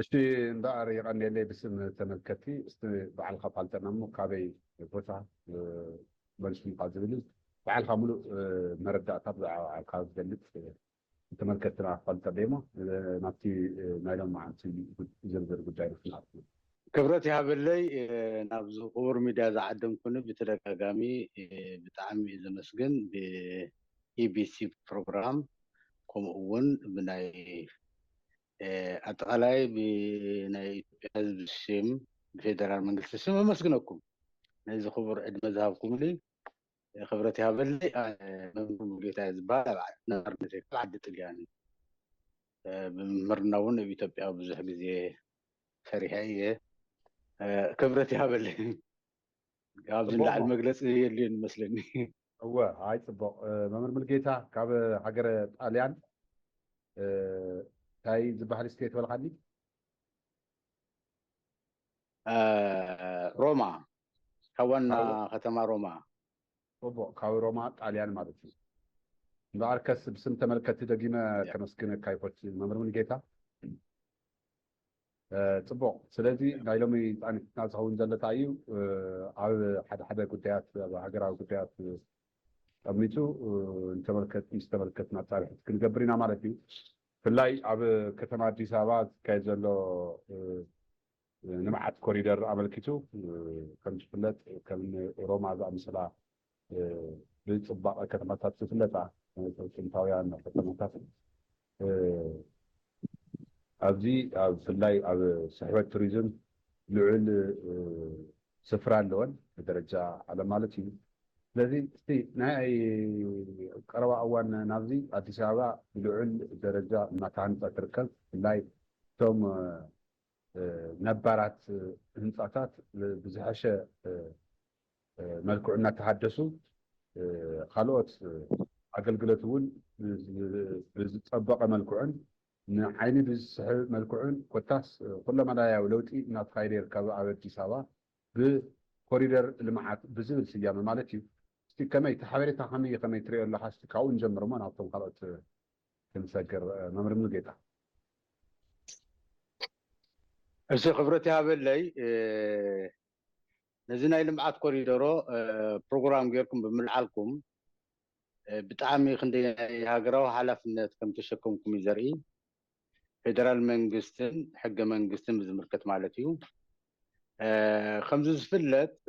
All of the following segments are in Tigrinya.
اشتي ندار يغني لي باسم تملكتي بعد خطال تنمو كابي بوتا بلش من قازبلي بعد خاملو مردع طبع على القاز دلت تملكتنا قلت ديما ناتي نايلون مع زرزر قداي في كبرتي هابلي نابز قبر ميديا زعدم كن بتدጋጋሚ بتعامي إذا مسجن ب EBC program كم أون بناي أتقلاي بناي حزب الشيم فيدرال منجلس الشيم مسجنكم نايز خبر عد مذهبكم لي خبرتي هابلي من جيتا زبالة نار نتيك عدت يعني بمرناون بيتبقى بزح جزية فريحية كبرتي هابلي قابل على المجلس هي اللي نمسلني هو هاي صبو ممر ملقيتا كاب حجر طاليان هاي زبحل ستيت ولا خلي روما كونا ختم روما صبو كاو روما طاليان مالتي بعركس بسم تملكت دقيمة كمسكنة كايفوت ممر ملقيتا صبو سلازي نايلومي يعني ناس هون زلتايو على حدا قديات حجر قديات أميتو تملكت مستملكتنا تعرف كنقبرنا مالتي في اللاي عب كتما أديس أبا كايزلو نمعت كوريدر عملكيتو كم شفلت كم روما ذا مثلا بيصبح كتماتات شفلتها تنتاويان كتماتات أبدي في اللاي عب صحيح التوريزم لعل سفران لون بدرجة على مالتي الذي استي ناي قروا أول نافذي أديس أبا لعل درجة ما كانت تركز اللاي توم نبارات هنصاتات بزحشة ملكوعنا تحدثوا خلوت أقلقلتون بزطبق ملكوعن عيني بزحب ملكوعن كتاس كل ما لا يولوتي نات خيرير كذا عبد سوا بكوريدر المعات بزبل سيامة مالتي كما يتحاوري تخمي كما يتري الله حاست كاون جمر ما نعطوا خلوت كنسكر ممر من الجيتا أشي خبرتي هابلي نزينا لمعات كوريدورو بروجرام غيركم بملعالكم بتعامي خندي هاجرو حلفنت كم تشكمكم يزري فيدرال منجستن حق منجستن بزمركت مالتيو خمس زفلت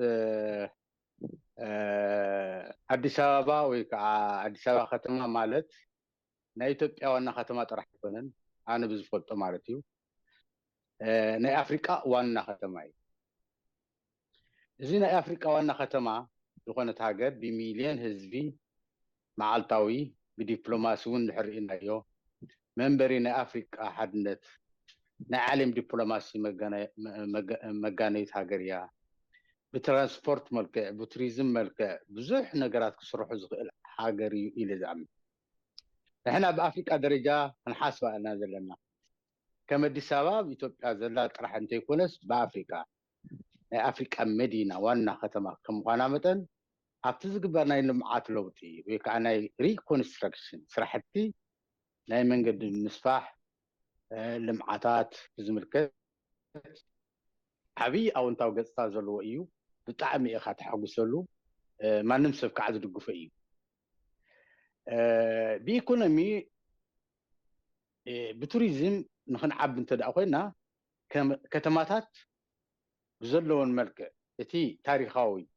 أديس أبابا ويكا أديس أبابا ختمها مالت ناي إثيوبيا وانا ختمها طرح يكونن أنا بزفلت مالتيو ناي أفريقيا وانا ختمها زينا أفريقيا وانا ختمها لغنت هاجر بمليون هزبي معالطاوي بدبلوماسيون نحرقنا يو منبرنا أفريقيا حدنت نعلم دبلوماسي مجانيت هاجريا بترانسبورت ملكة بتوريزم ملكة بزح نجارات كسروح زغل هاجري إلى زعم إحنا بأفريقيا درجة نحاسب أنا زلنا كما دي سبب إثيوبيا زلات راح أنت يكونس بأفريقيا أفريقيا مدينة وانا ختمة كم وانا مثلا أبتزق ناي لمعات لوتي ويكعناي ريكونستراكشن سرحتي ناي منقد المسفاح لمعاتات بزملكت عبي أو انتاو قصتا زلو إيو بتعمي إخا تحقسلو ما نمسف كعد دقف إيو بإيكونومي بتوريزم نخن عب انت دعوينا كتماتات بزلون ملكة اتي تاريخاوي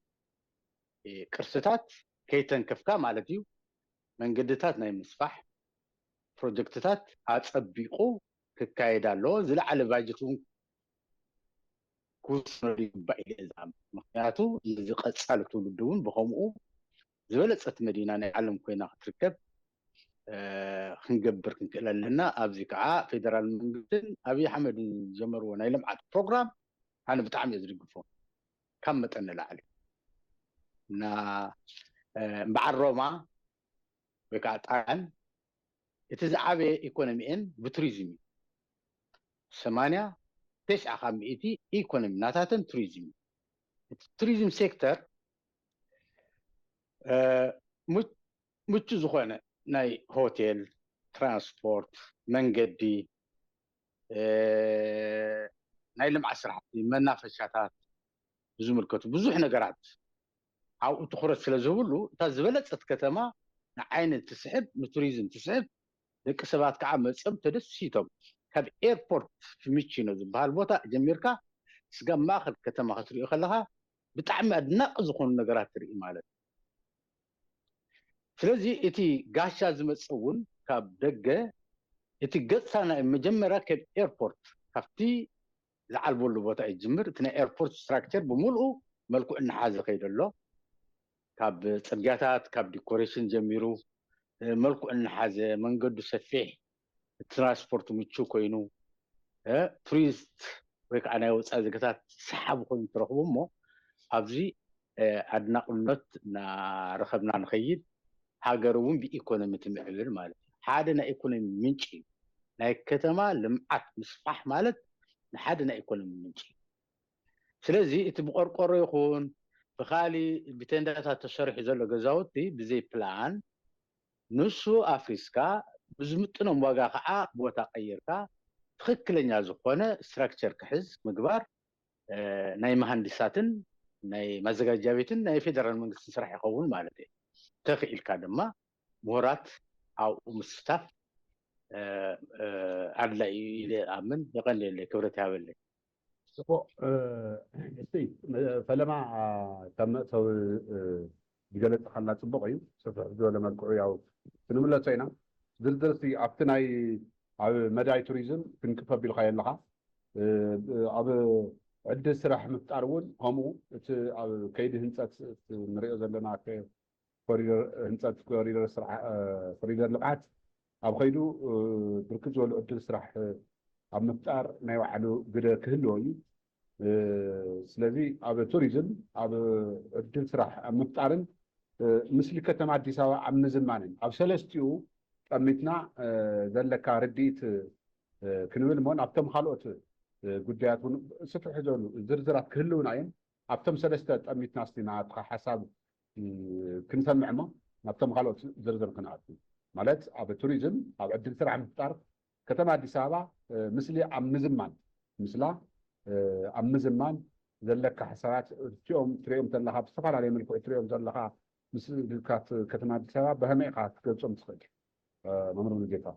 كرستات كيتن كفكا مالتيو من قدتات ناي مسفح بروجكتات أتصبقوا ككايدالو زل على باجتون كوسنري بأي إزام مخياتو إذا قد سالتو لدون بخمو زبلت مدينة نعلم كوينا تركب خنقبر كنكلا لنا أبزي كعاء فيدرال منجتن أبي حمد الجمر ونايلم عاد بروجرام أنا بتعمل يزرقفون كم متأنى لعلي نا مع روما وكات عن يتزعبي إيكونوميين بتوريزمي 9 إيكونومي ناتاتن توريزمي التوريزم سيكتر مش زخانة ناي هوتيل ترانسبورت منجدي ናይ ልምዓት ስራሕቲ መናፈሻታት ዝምልከቱ ብዙሕ ነገራት ኣብኡ ትኩረት ስለ ዝህብሉ እታ ዝበለፀት ከተማ ንዓይኒ ትስሕብ ንቱሪዝም ትስሕብ ደቂ ሰባት ከዓ መፅም ተደሲቶም ካብ ኤርፖርት ፍሚቺኖ ዝበሃል ቦታ ጀሚርካ ስጋብ ማእከል ከተማ ክትሪኦ ከለካ ብጣዕሚ ኣድናቂ ዝኾኑ ነገራት ትርኢ ማለት እዩ ስለዚ እቲ ጋሻ ዝመፅእ እውን ካብ ደገ እቲ ገፅታ ናይ መጀመርያ ካብ ኤርፖርት ካብቲ ዝዓልበሉ ቦታ ይጅምር እቲ ናይ ኤርፖርት ስትራክቸር ብምልኡ መልክዑ እናሓዘ ከይድ ኣሎ ካብ ፅርግያታት ካብ ዲኮሬሽን ጀሚሩ መልክዑ እናሓዘ መንገዱ ሰፊሕ ትራንስፖርት ምቹው ኮይኑ ቱሪስት ወይ ከዓ ናይ ወፃኢ ዜጋታት ሰሓቢ ኮይኑ ትረኽቡ እሞ ኣብዚ ኣድናቅነት እናረኸብና ንኸይድ ሃገር እውን ብኢኮኖሚ ትምዕብል ማለት እዩ ሓደ ናይ ኢኮኖሚ ምንጪ ናይ ከተማ ልምዓት ምስፋሕ ማለት ንሓደ ናይ ኢኮኖሚ ምንጪ ስለዚ እቲ ብቆርቆሮ ይኹን ብኻሊእ ብቴንዳታት ተሰሪሑ ዘሎ ገዛውቲ ብዘይ ፕላን ንሱ ኣፍሪስካ ብዝምጥኖም ዋጋ ከዓ ቦታ ቀይርካ ትክክለኛ ዝኾነ ስትራክቸር ክሕዝ ምግባር ናይ መሃንዲሳትን ናይ ማዘጋጃ ቤትን ናይ ፌደራል መንግስቲ ስራሕ ይኸውን ማለት እዩ ተኽኢልካ ድማ ምሁራት ኣብኡ ምስታፍ ኣድላይ ኢለ ኣምን የቀልየለይ ክብረት ያበለይ እስቲ ፈለማ ካብ መእተዊ ዝገለፅ ካልና ፅቡቅ እዩ ስፍሕ ዝበለ መልክዑ ያው ክንምለሶ ኢና ዝርዝር እስቲ ኣብቲ ናይ ኣብ መዳይ ቱሪዝም ክንክፈቢልካ የለካ ኣብ ዕድል ስራሕ ምፍጣር እውን ከምኡ እቲ ኣብ ከይዲ ህንፀት ንሪኦ ዘለና ኮሪደር ህንፀት ኮሪደር ልምዓት ኣብ ከይዱ ብርክት ዝበሉ ዕድል ስራሕ ኣብ ምፍጣር ናይ ባዕሉ ግደ ክህልዎ እዩ ስለዚ ኣብ ቱሪዝም ኣብ ዕድል ስራሕ ኣብ ምፍጣርን ምስሊ ከተማ ኣዲስ ኣበባ ኣብ ምዝማንን ኣብ ሰለስቲኡ ጠሚትና ዘለካ ርዲኢት ክንብል እሞ ኣብቶም ካልኦት ጉዳያት እውን ስፍሕ ዝበሉ ዝርዝራት ክህልውና እዮም ኣብቶም ሰለስተ ጠሚትና እስቲ ናትካ ሓሳብ ክንሰምዕ እሞ ናብቶም ካልኦት ዝርዝር ክንኣቱ ማለት ኣብ ቱሪዝም ኣብ ዕድል ስራሕ ምፍጣር ከተማ ኣዲስ ኣበባ ምስሊ ኣብ ምዝማን ምስላ ኣብ ምዝማን ዘለካ ሓሳባት እትኦም ትሪኦም ዘለካ ብዝተፈላለየ መልክዑ ትሪኦም ዘለካ ምስልታት ከተማ ኣዲስ ኣበባ ብኸመይ ኢኻ ክትገልፆም ትኽእል መምህር ሙሉጌታ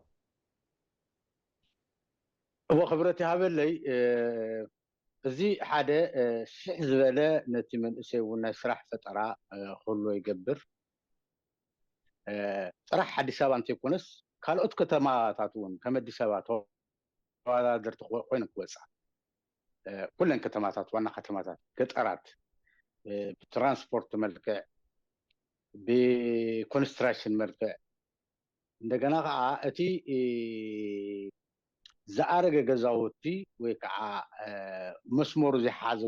እሞ ክብረት ይሃበለይ እዚ ሓደ ሽሕ ዝበለ ነቲ መንእሰይ እውን ናይ ስራሕ ፈጠራ ክህልዎ ይገብር ጥራሕ ኣዲስ ኣበባ እንተይኮነስ ካልኦት ከተማታት እውን ከም ኣዲስ ኣበባ ተወዳደርቲ ኮይኖም ክወፃ ኩለን ከተማታት ዋና ከተማታት ገጠራት ብትራንስፖርት መልክዕ ብኮንስትራክሽን መልክዕ እንደገና ከዓ እቲ ዝኣረገ ገዛውቲ ወይ ከዓ መስመሩ ዘይሓዘ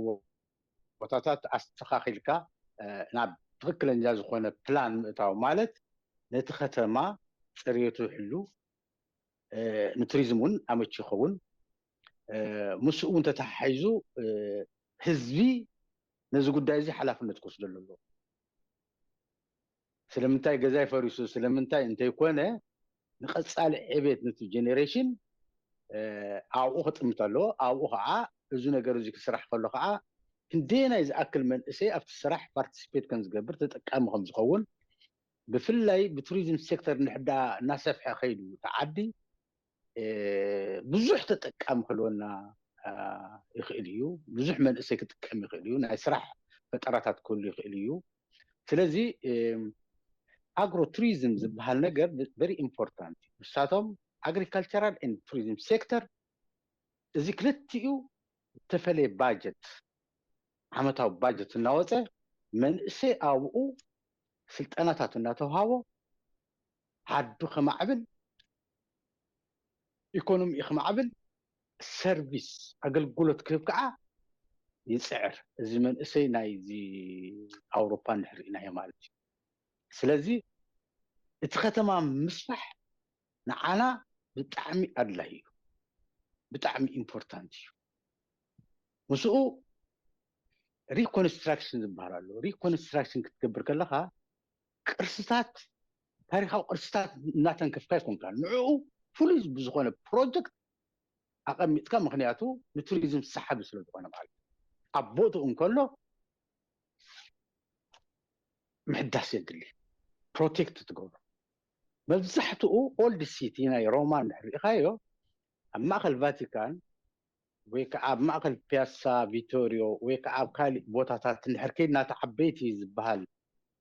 ቦታታት ኣስተኻኺልካ ናብ ትክክለኛ ዝኾነ ፕላን ምእታው ማለት ነቲ ከተማ ፅሬቱ ይሕሉ ንቱሪዝም እውን ኣመቺ ይኸውን ምስኡ እውን ተተሓሒዙ ህዝቢ ነዚ ጉዳይ እዚ ሓላፍነት ክወስደሉ ኣለዎ ስለምንታይ ገዛ ይፈሪሱ ስለምንታይ እንተይኮነ ንቐፃሊ ዕቤት ነቲ ጀኔሬሽን ኣብኡ ክጥምት ኣለዎ ኣብኡ ከዓ እዚ ነገር እዚ ክስራሕ ከሎ ከዓ ክንደየናይ ዝኣክል መንእሰይ ኣብቲ ስራሕ ፓርቲሲፔት ከም ዝገብር ተጠቃሚ ከም ዝኸውን ብፍላይ ብቱሪዝም ሴክተር ንሕዳ እናሰፍሐ ከይዱ ተዓዲ ብዙሕ ተጠቃሚ ክህልወና ይኽእል እዩ ብዙሕ መንእሰይ ክጥቀም ይኽእል እዩ ናይ ስራሕ ፈጠራታት ክህሉ ይኽእል እዩ ስለዚ ኣግሮ ቱሪዝም ዝበሃል ነገር ቨሪ ኢምፖርታንት እዩ ንሳቶም agricultural and tourism sector እዚ ክልቲኡ ተፈለየ ባጀት ዓመታዊ ባጀት እናወፀ መንእሰይ ኣብኡ ስልጠናታት እናተውሃቦ ዓዱ ከማዕብል ኢኮኖሚ ከማዕብል ሰርቪስ ኣገልግሎት ክህብ ከዓ ይፅዕር እዚ መንእሰይ ናይዚ ኣውሮፓ ንሕርኢናዮ ማለት እዩ ስለዚ እቲ ከተማ ምስፋሕ ንዓና ብጣዕሚ ኣድላይ እዩ ብጣዕሚ ኢምፖርታንት እዩ ምስኡ ሪኮንስትራክሽን ዝበሃል ኣሎ ሪኮንስትራክሽን ክትገብር ከለካ ቅርስታት ታሪካዊ ቅርስታት እናተንከፍካ ይኮንካ ንዕኡ ፍሉይ ብዝኾነ ፕሮጀክት ኣቐሚጥካ ምክንያቱ ንቱሪዝም ሰሓቢ ስለ ዝኾነ ማለት ኣቦቱ እንከሎ ምሕዳስ የድሊ ፕሮቴክት ትገብሮ መብዛሕትኡ ኦልድ ሲቲ ናይ ሮማ ንሪኢኻዮ ኣብ ማእኸል ቫቲካን ወይ ከዓ ኣብ ማእኸል ፒያሳ ቪቶሪዮ ወይ ከዓ ኣብ ካሊእ ቦታታት እንድሕር ከይድና እቲ ዓበይቲ ዝበሃል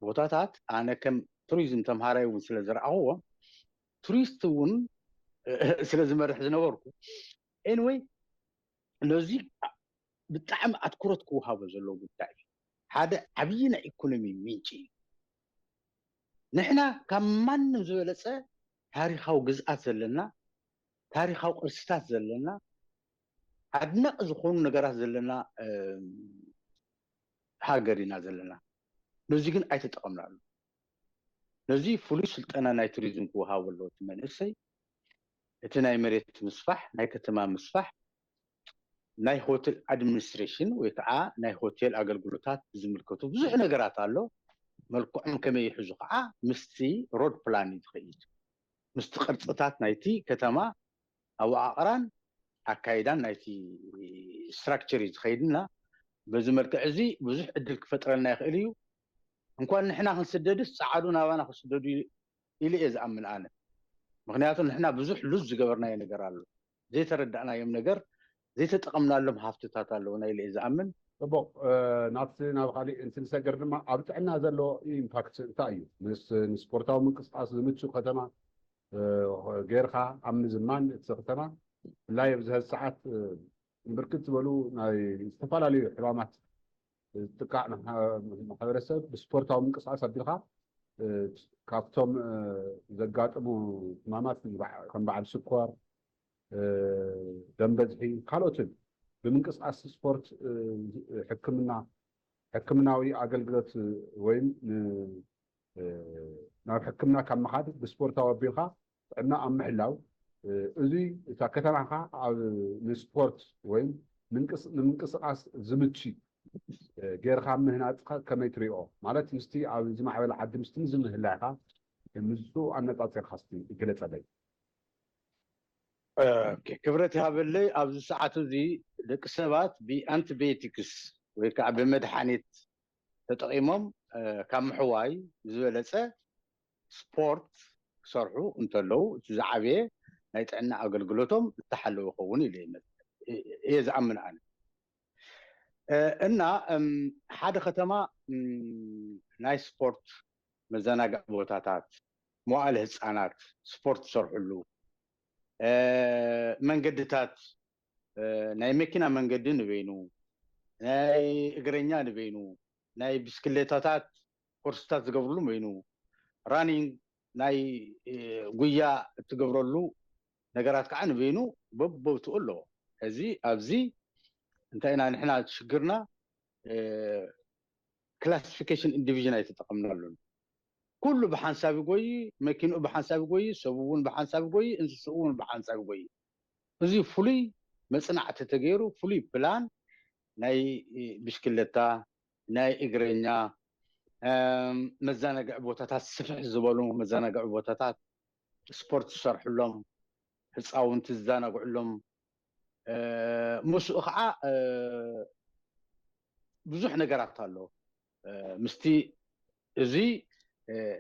ቦታታት ኣነ ከም ቱሪዝም ተምሃራይ እውን ስለ ዝረኣኽዎ ቱሪስት እውን ስለ ዝመርሕ ዝነበርኩ ኤንወይ ነዚ ብጣዕሚ ኣትኩረት ክወሃቦ ዘለዎ ጉዳይ እዩ ሓደ ዓብዪ ናይ ኢኮኖሚ ምንጪ እዩ ንሕና ካብ ማንም ዝበለፀ ታሪኻዊ ግዝኣት ዘለና ታሪኻዊ ቅርስታት ዘለና ኣድናቂ ዝኾኑ ነገራት ዘለና ሃገር ኢና ዘለና ነዚ ግን ኣይተጠቐምናሉ ነዚ ፍሉይ ስልጠና ናይ ቱሪዝም ክወሃቦ ኣለዎ እቲ መንእሰይ እቲ ናይ መሬት ምስፋሕ ናይ ከተማ ምስፋሕ ናይ ሆቴል ኣድሚኒስትሬሽን ወይ ከዓ ናይ ሆቴል ኣገልግሎታት ዝምልከቱ ብዙሕ ነገራት ኣሎ መልክዖም ከመይ ይሕዙ ከዓ ምስቲ ሮድ ፕላን እዩ ዝኸይድ ምስቲ ቅርፅታት ናይቲ ከተማ ኣወቃቅራን ኣካይዳን ናይቲ ስትራክቸር እዩ ዝኸይድና በዚ መልክዕ እዚ ብዙሕ ዕድል ክፈጥረልና ይኽእል እዩ እንኳን ንሕና ክንስደድስ ፃዓዱ ናባና ክስደዱ ኢሉ እየ ዝኣምን ኣነ ምክንያቱ ንሕና ብዙሕ ሉዝ ዝገበርናዮ ነገር ኣሎ ዘይተረዳእናዮም ነገር ዘይተጠቐምናሎም ሃፍትታት ኣለውና ኢሉ እየ ዝኣምን ፅቡቅ ናብቲ ናብ ካሊእ እንትንሰገር ድማ ኣብ ጥዕና ዘለዎ ኢምፓክት እንታይ እዩ ንስፖርታዊ ምንቅስቃስ ዝምችው ከተማ ጌርካ ኣብ ምዝማን እቲ ከተማ ብፍላይ ኣብዚ ሕዚ ሰዓት ብርክት ዝበሉ ናይ ዝተፈላለዩ ሕማማት ዝጥቃዕ ማሕበረሰብ ብስፖርታዊ ምንቅስቃስ ኣቢልካ ካብቶም ዘጋጥሙ ሕማማት ከም በዓል ስኳር ደም በዝሒ ካልኦትን ብምንቅስቃስ ስፖርት ሕክምናዊ ኣገልግሎት ወይም ናብ ሕክምና ካብ ምኻድ ብስፖርታዊ ኣቢልካ ጥዕና ኣብ ምሕላው እዚ እታ ከተማካ ኣብ ንስፖርት ወይም ንምንቅስቃስ ዝምቺ ጌርካ ምህናፅካ ከመይ ትሪኦ ማለት ምስቲ ኣብ ዝማዕበለ ዓዲ ምስቲ ዝምህላይካ ምስኡ ኣነፃፂርካ እስቲ ግለፀለይ ክብረት ይሃበለይ ኣብዚ ሰዓት እዚ ደቂ ሰባት ብኣንቲባዮቲክስ ወይ ከዓ ብመድሓኒት ተጠቂሞም ካብ ምሕዋይ ዝበለፀ ስፖርት ክሰርሑ እንተለዉ እቲ ዝዓበየ ናይ ጥዕና ኣገልግሎቶም ዝተሓለወ ይኸውን ኢሉ እየ ዝኣምን ኣነ እና ሓደ ከተማ ናይ ስፖርት መዘናግዒ ቦታታት መዋእለ ህፃናት ስፖርት ዝሰርሕሉ መንገድታት ናይ መኪና መንገዲ ንበይኑ ናይ እግረኛ ንበይኑ ናይ ብስክሌታታት ኮርስታት ዝገብርሉ በይኑ ራኒንግ ናይ ጉያ እትገብረሉ ነገራት ከዓ ንበይኑ በቦትኡ ኣለዎ እዚ ኣብዚ እንታይ ኢና ንሕና ሽግርና ክላሲፊኬሽን ኢንዲቪዥን ኣይተጠቐምናሉን ኩሉ ብሓንሳብ ይጎይ መኪንኡ ብሓንሳብ ይጎይ ሰብ እውን ብሓንሳብ ይጎይ እንስስኡ እውን ብሓንሳብ ይጎይ እዚ ፍሉይ መፅናዕቲ ተገይሩ ፍሉይ ፕላን ናይ ብሽክሌታ ናይ እግረኛ መዘናግዒ ቦታታት ስፍሕ ዝበሉ መዘናግዒ ቦታታት ስፖርት ዝሰርሕሎም ህፃውንቲ ዝዘናግዕሎም ምስኡ ከዓ ብዙሕ ነገራት ኣሎ ምስቲ እዚ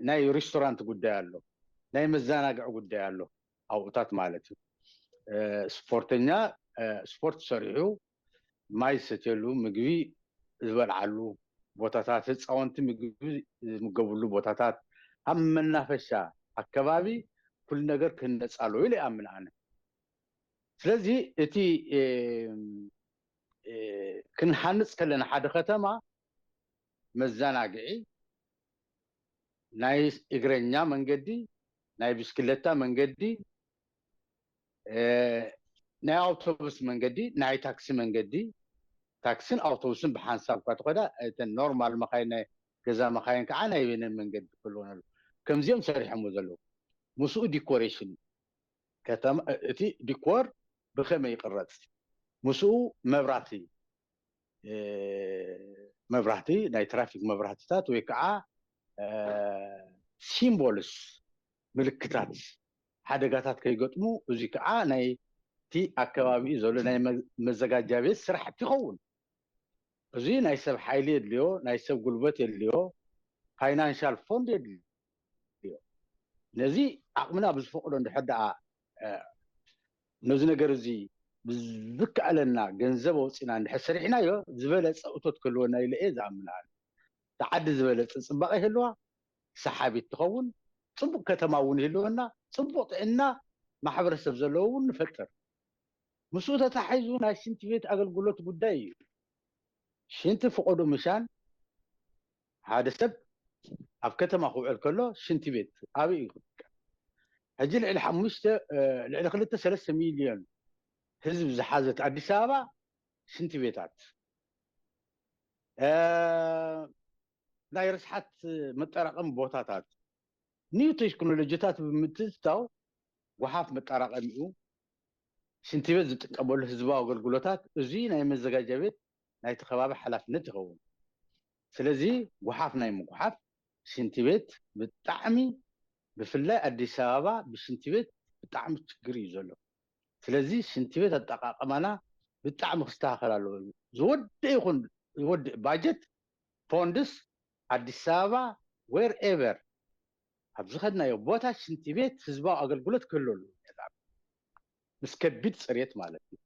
ናይ ሬስቶራንት ጉዳይ ኣሎ ናይ መዘናግዒ ጉዳይ ኣሎ ኣብኡታት ማለት እዩ ስፖርተኛ ስፖርት ሰሪሑ ማይ ዝሰትየሉ ምግቢ ዝበልዓሉ ቦታታት ህፃውንቲ ምግቢ ዝምገብሉ ቦታታት ኣብ መናፈሻ ኣከባቢ ኩሉ ነገር ክህነፃሉ ኢሉ ይኣምን ኣነ ስለዚ እቲ ክንሃንፅ ከለና ሓደ ከተማ መዘናግዒ ናይ እግረኛ መንገዲ ናይ ብስክሌታ መንገዲ ናይ ኣውቶቡስ መንገዲ ናይ ታክሲ መንገዲ ታክሲን ኣውቶቡስን ብሓንሳብ ካ ትኸዳ እተን ኖርማል መካይን ናይ ገዛ መካይን ከዓ ናይ በይነን መንገዲ ክህልወን ኣለዎ ከምዚኦም ሰሪሖምዎ ዘለዉ ምስኡ ዲኮሬሽን ከተማ እቲ ዲኮር ብከመይ ይቅረፅ ምስኡ መብራህቲ ናይ ትራፊክ መብራህትታት ወይ ከዓ ሲምቦልስ ምልክታት ሓደጋታት ከይገጥሙ እዚ ከዓ ናይ እቲ تي أكوابي زولنا مزجاج جابس سرح تخون زين نايسب حيلي الليو نايسب قلبت الليو فاينانشال فوند الليو نزي عقمنا بزفقنا نحدع نزنا جرزي بزك علينا جنزب وصينا نحسر إحنا يو زبالة صوتت كلونا إلى إيه زعمنا تعد زبالة صبغة هلوا سحابي تخون صبغ كتماون هلونا صبغ إننا ما حبر السبزلون نفكر مسودة تحيزونا شنت بيت أقل قلت قداي شنت فقدوا مشان هذا سب أفكتم أخو الكلو شنت بيت أبي هجل على حمشته على خلته 3 مليون حزب زحازة أديس أبابا شنت بيتات لا يرسحت مترقم بوتاتات نيو تكنولوجيات بمتزتاو وحاف مترقم يو شنت بيت زتقبل حزبا وغلغلوتات ازي ناي مزጋጃ ቤት ናይ ተኸባቢ ሓላፍነት ይኸውን ስለዚ وحاف ናይ ምቁሓፍ ሽንቲ ቤት ብጣዕሚ ብፍላይ ኣዲስ ኣበባ ብሽንቲ ቤት ብጣዕሚ ችግር እዩ ዘሎ ስለዚ ሽንቲ ቤት ኣጠቃቅማና ብጣዕሚ ክስተካከል ኣለዎ ዝወድእ ይኹን ዝወድእ ባጀት ፎንድስ ኣዲስ ኣበባ ዌር ኤቨር ኣብ ዝኸድናዮ ቦታ ሽንቲ ቤት ህዝባዊ ኣገልግሎት ክህልወሉ ምስ ከቢድ ፅሬት ማለት እዩ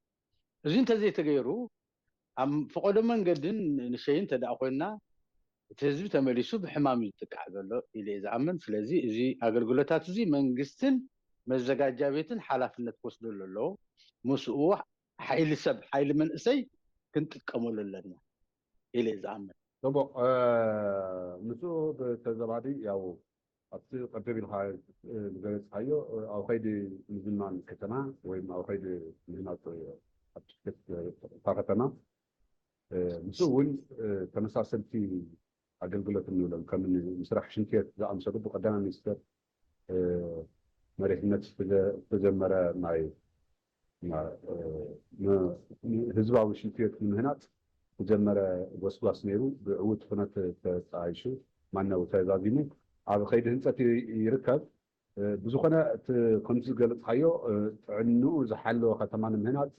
እዚ እንተዘይተገይሩ ኣብ ፈቆዶ መንገድን ንሸይን ተዳእ ኮይና እቲ ህዝቢ ተመሊሱ ብሕማም ይጥቃዕ ዘሎ ኢለ ዝኣምን ስለዚ እዚ ኣገልግሎታት እዚ መንግስትን መዘጋጃ ቤትን ሓላፍነት ክወስደሉ ኣለዎ ምስኡ ሓይሊ ሰብ ሓይሊ መንእሰይ ክንጥቀመሉ ኣለና ኢለ ዝኣምን طبعا مسو بتزبادي ياو أبتي قدر الخير بجلس حيو أو خيد نزلنا كتنا وين أو خيد نزلنا أبتكت طاقتنا مسوون تمساسل في عقل قلت إنه لو كان مسرح شنكيت ذا أم سبب قدامنا نستر مريحنة في جمرة معي مع هزبا وشنكيت من هناك وجمرة وسواس نيرو بعود فنات تعيشوا معنا وتزادينه على خير هنسة يركب بزخنا كنت قلت حيو إنه زحلو ختمان من هنا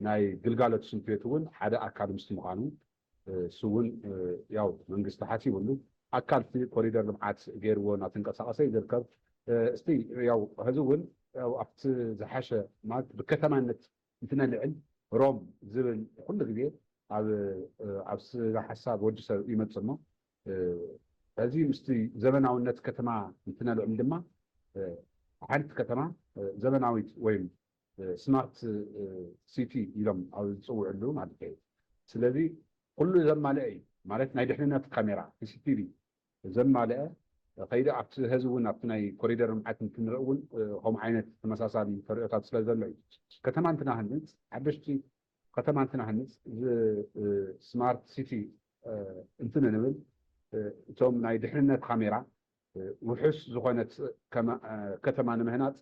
ناي قلقالة سنفيتون حدا أكاد مستمعانو سوون ياو من قستحاتي ولو أكاد في كوريدر لمعات غيرو ناتنك ساقسي يركب استي ياو هزون ياو أفت زحاشة مات بكتمانت مثلنا العلم روم زبل كل غير عبس حساب وجه يمتصنا هذه مستي زمناوية كتما مثلنا العلم دما عند كتما زمناوي وين سمارت سيتي يلم أو تصور له مع الكيد سلذي كل زمان لأي مالت نايدحنا في كاميرا في سيتي زمان لأ قيدا عبت هزون عبتناي كوريدر معت ممكن نقول هم عينة مساسات فرقات سلازل كتما عندنا هندس عبشتي كتما عندنا هندس سمارت سيتي انتنا نبل توم نايدحنا كاميرا وحس زغنت كما كتما نمهنات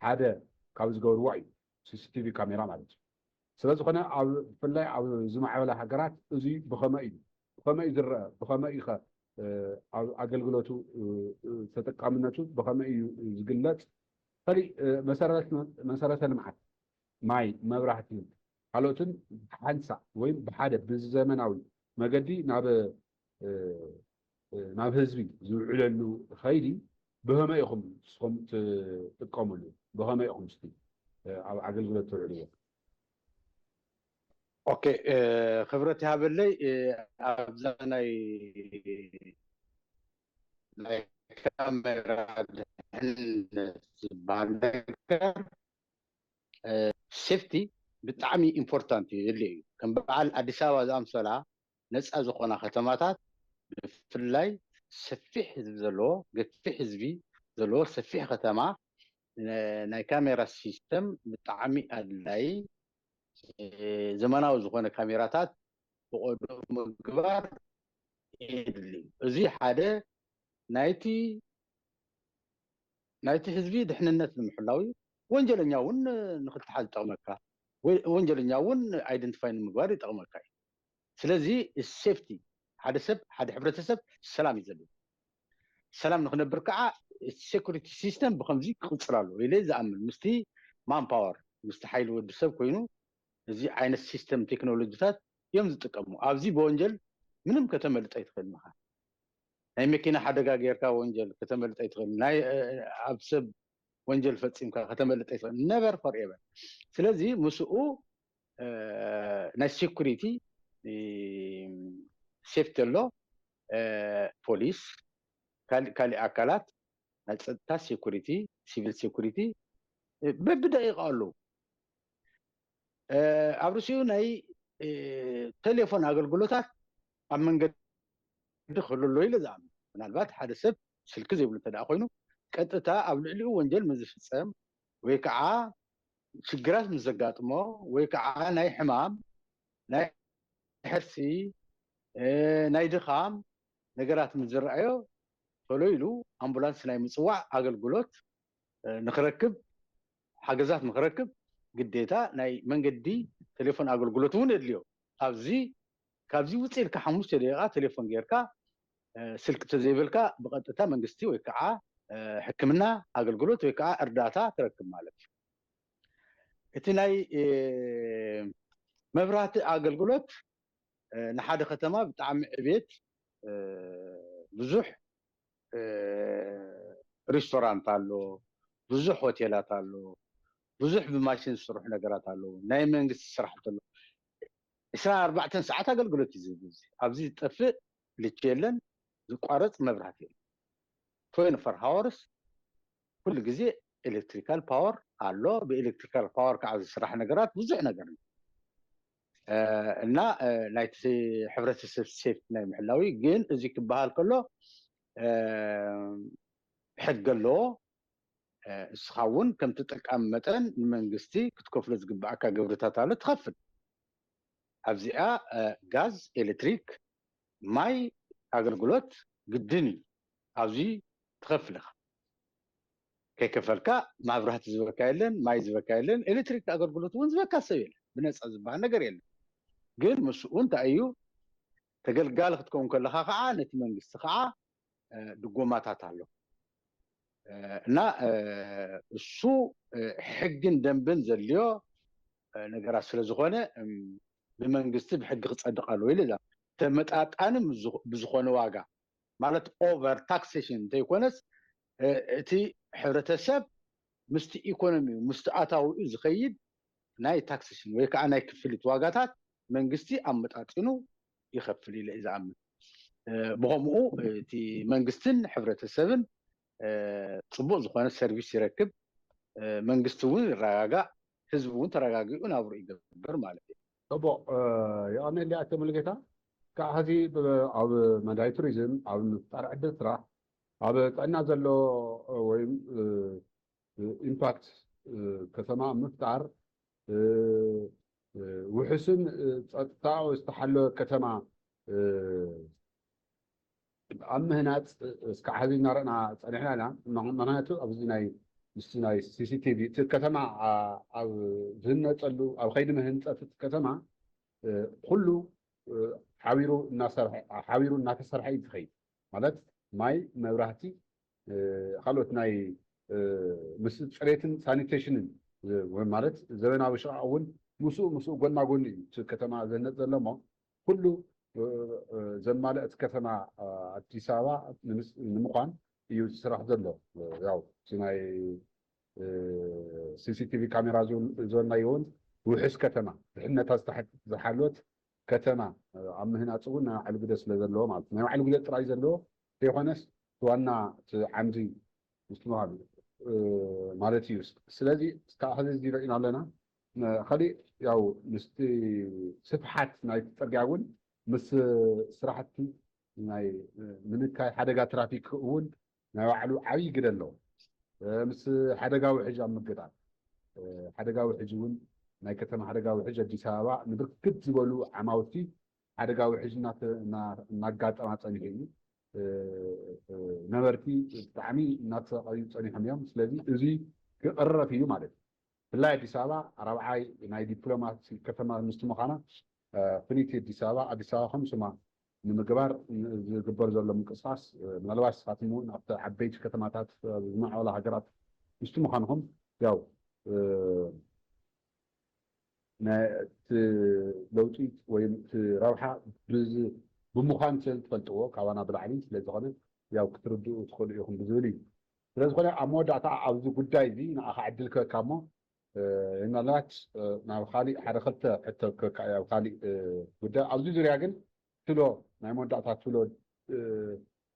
هذا كاوز جور وعي CCTV كاميرا مالت سلازو خنا أو فلاي أو زمع ولا حجرات زي بخمائي زر بخمائي خا أو عقل قلتو تتقامناتو بخمائي زقلات فلي مسارات المعت ماي ما براحتين حلوتن حنسع وين بحادة بالزمناوي ما قدي ناب هزبي زعلانو خيري بهما يخم تقاملو بهما يخم ستي عقل قلتو عليه اوكي خبرتي هابلي ابزاناي كاميرا باندكر سيفتي بتعمي امبورتانتي اللي كان بعال اديس ابابا زامسلا نصا زخونا ختماتات بفلاي سفيح حزب زلو قفيح حزبي زلو سفيح ختما ناي كاميرا سيستم بتعمي ادلاي زماناو زخونا كاميراتات بقدر مقبار اللي زي حدا نايتي حزبي دحننت المحلاوي وانجلنياون نخل حال تقمكا وانجلنياون ايدنتيفاين مقبار تقمكا سلازي السيفتي حدا سب حدا حبرتسب السلام يزلو السلام نخنبر كعا السيكوريتي سيستم بخمزي كنترالو إلي زعمل مستي مان باور مستحيل ود سب كوينو زي عين السيستم تكنولوجيات يوم زتقمو ابزي بونجل منم كتملط ايتخل مخا ناي مكينه حدغا غيركا وونجل كتملط ايتخل ناي ابسب وونجل فصيمكا كتملط ايتخل نيفر فور ايفر سلازي مسؤ ناي سيكوريتي سيفتي لو بوليس كالي اكالات ناي صدتا سيكوريتي سيفل سيكوريتي ببدا يقالو ابرسيو ناي تليفون اغلغلوتات اب منገድ خللو إلى زعم ምናልባት ሓደ ሰብ ስልክ ዘይብሉ ተዳ ኮይኑ ቀጥታ ኣብ ልዕሊኡ ወንጀል ምዝፍጸም ወይ ከዓ ሽግራት ምዘጋጥሞ ወይ ከዓ ናይ ሕማም ናይ ሕርሲ ናይ ድኻም ነገራት ምዝረአዮ ቶሎ ኢሉ ኣምቡላንስ ናይ ምጽዋዕ ኣገልግሎት ንኽረክብ ሓገዛት ንኽረክብ ግዴታ ናይ መንገዲ ቴሌፎን ኣገልግሎት እውን የድልዮ ኣብዚ ካብዚ ውፅእ ኢልካ 5 ደቂቓ ቴሌፎን ጌርካ ስልክ ተዘይብልካ ብቐጥታ መንግስቲ ወይ ከዓ ሕክምና ኣገልግሎት ወይ ከዓ እርዳታ ትረክብ ማለት እዩ እቲ ናይ መብራህቲ ኣገልግሎት ንሓደ ከተማ ብጣዕሚ ዕቤት ብዙሕ ሬስቶራንት ኣሎ ብዙሕ ሆቴላት ኣሎ ብዙሕ ብማሽን ዝስርሑ ነገራት ኣሎ ናይ መንግስቲ ስራሕቲ ኣሎ 24 ሰዓት ኣገልግሎት እዩ ዝህብ ኣብዚ ዝጠፍእ ልክ የለን ዝቋረጽ መብራህቲ የለን 24 hours كل ጊዜ ኤሌክትሪካል ፓወር ኣሎ በኤሌክትሪካል ፓወር ከዓ ዝስራሕ ነገራት ብዙሕ ነገር እና ናይቲ ሕብረተሰብ ሴፍ ናይ ምሕላዊ ግን እዚ ክበሃል ከሎ ሕግ ኣለዎ እስኻውን ከም ተጠቃሚ መጠን መንግስቲ ክትከፍሎ ዝግባእካ ግብርታት ኣለ ትኸፍል ኣብዚኣ ጋዝ ኤሌክትሪክ ማይ ኣገልግሎት ግድን ኣብዚ ትኸፍልኻ ከይከፈልካ ማብራህቲ ዝበካ የለን ማይ ዝበካ የለን ኤሌክትሪክ ኣገልግሎት እውን ዝበካ ሰብ የለን ብነፃ ዝበሃል ነገር የለን ግን ምስኡ እንታይ እዩ ተገልጋሊ ክትከውን ከለኻ ከዓ ነቲ መንግስቲ ከዓ ድጎማታት ኣሎ እና እሱ ሕግን ደንብን ዘልዮ ነገራት ስለ ዝኾነ ብመንግስቲ ብሕጊ ክጸድቕ ኣለዎ ኢሉ ተመጣጣኒ ብዝኾነ ዋጋ ማለት ኦቨር ታክሴሽን እንተይኮነስ እቲ ሕብረተሰብ ምስቲ ኢኮኖሚው ምስቲ ኣታዊኡ ዝኸይድ ናይ ታክሴሽን ወይ ከዓ ናይ ክፍሊት ዋጋታት መንግስቲ ኣመጣጢኑ ይኸፍል ኢለ እዩ ዝኣምን ብኸምኡ እቲ መንግስትን ሕብረተሰብን ጽቡቕ ዝኾነ ሰርቪስ ይረክብ መንግስቲ እውን ይረጋጋእ ህዝቡ እውን ተረጋጊኡ ናብሩ ይገብር ማለት እዩ ጽቡቕ ይቐመል ያ ተመልከታ ካብ ሕዚ ኣብ መዳይ ቱሪዝም ኣብ ምፍጣር ዕድል ስራሕ ኣብ ጥዕና ዘሎ ወይ ኢምፓክት ከተማ ምፍጣር ውሕስን ጸጥታ ዝተሓለወ ከተማ ኣብ ምህናፅ እስካዕ ሕዚ እናረኣና ፀኒሕና ኢና ምክንያቱ ኣብዚ ናይ ምስቲ ናይ ሲሲቲቪ እቲ ከተማ ኣብ ዝህነፀሉ ኣብ ከይዲ ምህንፀት እቲ ከተማ ኩሉ ሓቢሩ እናተሰርሐ እዩ ዝኸይድ ማለት ማይ መብራህቲ ካልኦት ናይ ምስ ፅሬትን ሳኒቴሽንን ማለት ዘበናዊ ሽቃ እውን ምስኡ ጎና ጎኒ እዩ እቲ ከተማ ዝህነፅ ዘሎ እሞ ኩሉ ዘማልአ እቲ ከተማ ኣዲስ ኣበባ ንምኳን እዩ ዝስራሕ ዘሎ ያው እቲ ናይ ሲሲቲቪ ካሜራ ዝወናዮ እውን ውሕስ ከተማ ድሕነታት ዝሓለወት ከተማ ኣብ ምህናፅ እውን ናይ ባዕሉ ግደ ስለ ዘለዎ ማለት ናይ ባዕሉ ግደ ጥራይ ዘለዎ ዘይኮነስ ዋና ዓምዲ ምስትምሃሉ ማለት እዩ ስለዚ እስካብ ሕዚ እዚ ንሪኢና ኣለና ካሊእ ያው ምስቲ ስፍሓት ናይቲ ፅርግያ እውን ምስ ስራሕቲ ናይ ምንካይ ሓደጋ ትራፊክ እውን ናይ ባዕሉ ዓብይ ግደ ኣለዎ ምስ ሓደጋ ውሕጅ ኣብ ምግጣም ሓደጋ ውሕጅ እውን ናይ ከተማ ሓደጋ ውሕጅ ኣዲስ ኣበባ ንብርክት ዝበሉ ዓማውቲ ሓደጋ ውሕጅ እናጋጠማ ፀኒሑ እዩ ነበርቲ ብጣዕሚ እናተሰቃዩ ፀኒሖም እዮም ስለዚ እዚ ክቕረፍ እዩ ማለት እዩ ብፍላይ ኣዲስ ኣበባ ራብዓይ ናይ ዲፕሎማሲ ከተማ ምስቲ ምዃና ፍልይቲ ኣዲስ ኣበባ ከም ስማ ንምግባር ዝግበር ዘሎ ምንቅስቃስ ምናልባት ንስኻትኩም እውን ኣብቲ ዓበይቲ ከተማታት ዝማዕበላ ሃገራት ምስቲ ምዃንኩም ያው ለውጢት ወይም ረብሓ ብምዃን ስለዝትፈልጥዎ ካባና ብላዕሊ ስለዝኾነ ያው ክትርድኡ ትኽእሉ ኢኹም ብዝብል እዩ ስለዝኾነ ኣብ መወዳእታ ኣብዚ ጉዳይ እዚ ንኣኻ ዕድል ክበካ እሞ ምናልባት ናብ ካሊእ ሓደ ክልተ ሕቶ ክበካ ኣብ ካሊእ ጉዳይ ኣብዚ ዙርያ ግን ትብሎ ናይ መወዳእታ ትብሎ